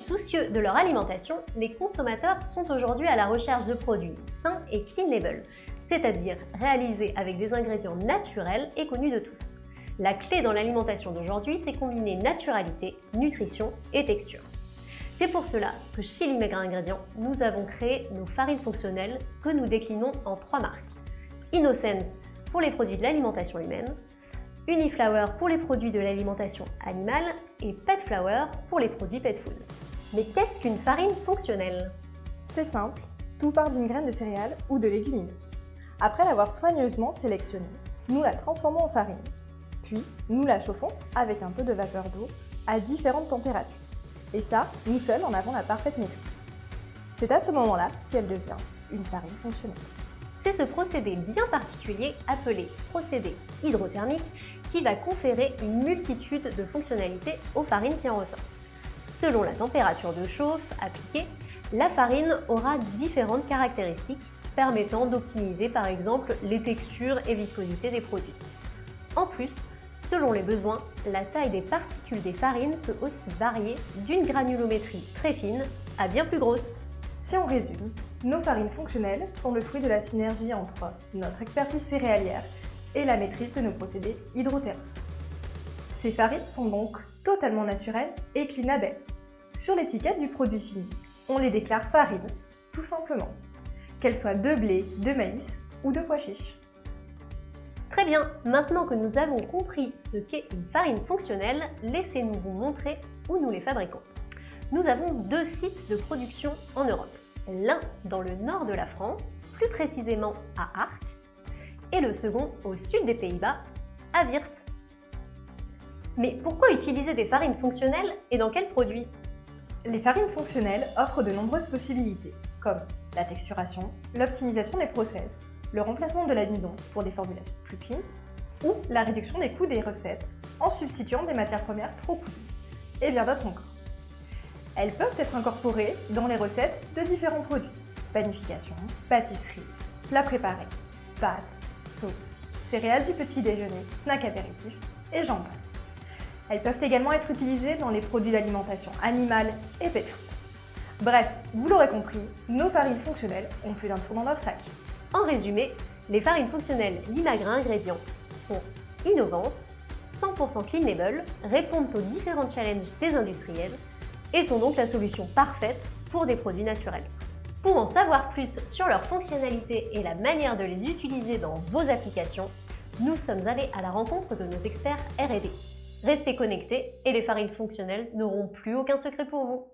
soucieux de leur alimentation, les consommateurs sont aujourd'hui à la recherche de produits sains et clean label, c'est-à-dire réalisés avec des ingrédients naturels et connus de tous. La clé dans l'alimentation d'aujourd'hui, c'est combiner naturalité, nutrition et texture. C'est pour cela que chez Limagrain Ingrédients, nous avons créé nos farines fonctionnelles que nous déclinons en 3 marques. Innocence pour les produits de l'alimentation humaine, Uniflower pour les produits de l'alimentation animale et Petflower pour les produits pet food. Mais qu'est-ce qu'une farine fonctionnelle? C'est simple, tout part d'une graine de céréales ou de légumineuse. Après l'avoir soigneusement sélectionnée, nous la transformons en farine. Puis, nous la chauffons avec un peu de vapeur d'eau à différentes températures. Et ça, nous seuls en avons la parfaite maîtrise. C'est à ce moment-là qu'elle devient une farine fonctionnelle. C'est ce procédé bien particulier appelé procédé hydrothermique qui va conférer une multitude de fonctionnalités aux farines qui en ressortent. Selon la température de chauffe appliquée, la farine aura différentes caractéristiques permettant d'optimiser par exemple les textures et viscosité des produits. En plus, selon les besoins, la taille des particules des farines peut aussi varier d'une granulométrie très fine à bien plus grosse. Si on résume, nos farines fonctionnelles sont le fruit de la synergie entre notre expertise céréalière et la maîtrise de nos procédés hydrothermiques. Ces farines sont donc totalement naturelles et clean label. Sur l'étiquette du produit fini, on les déclare farines, tout simplement, qu'elles soient de blé, de maïs ou de pois chiches. Très bien, maintenant que nous avons compris ce qu'est une farine fonctionnelle, laissez-nous vous montrer où nous les fabriquons. Nous avons 2 sites de production en Europe, l'un dans le nord de la France, plus précisément à Arques, et le second au sud des Pays-Bas, à Weert. Mais pourquoi utiliser des farines fonctionnelles et dans quels produits? Les farines fonctionnelles offrent de nombreuses possibilités, comme la texturation, l'optimisation des process, le remplacement de l'amidon pour des formulations plus clean, ou la réduction des coûts des recettes en substituant des matières premières trop coûteuses, et bien d'autres encore. Elles peuvent être incorporées dans les recettes de différents produits, panification, pâtisserie, plats préparés, pâtes, sauces, céréales du petit déjeuner, snacks apéritifs, et j'en passe. Elles peuvent également être utilisées dans les produits d'alimentation animale et pet food. Bref, vous l'aurez compris, nos farines fonctionnelles ont plus d'un tour dans leur sac. En résumé, les farines fonctionnelles Limagrain Ingrédients sont innovantes, 100% clean label, répondent aux différents challenges des industriels et sont donc la solution parfaite pour des produits naturels. Pour en savoir plus sur leurs fonctionnalités et la manière de les utiliser dans vos applications, nous sommes allés à la rencontre de nos experts R&D. Restez connectés et les farines fonctionnelles n'auront plus aucun secret pour vous.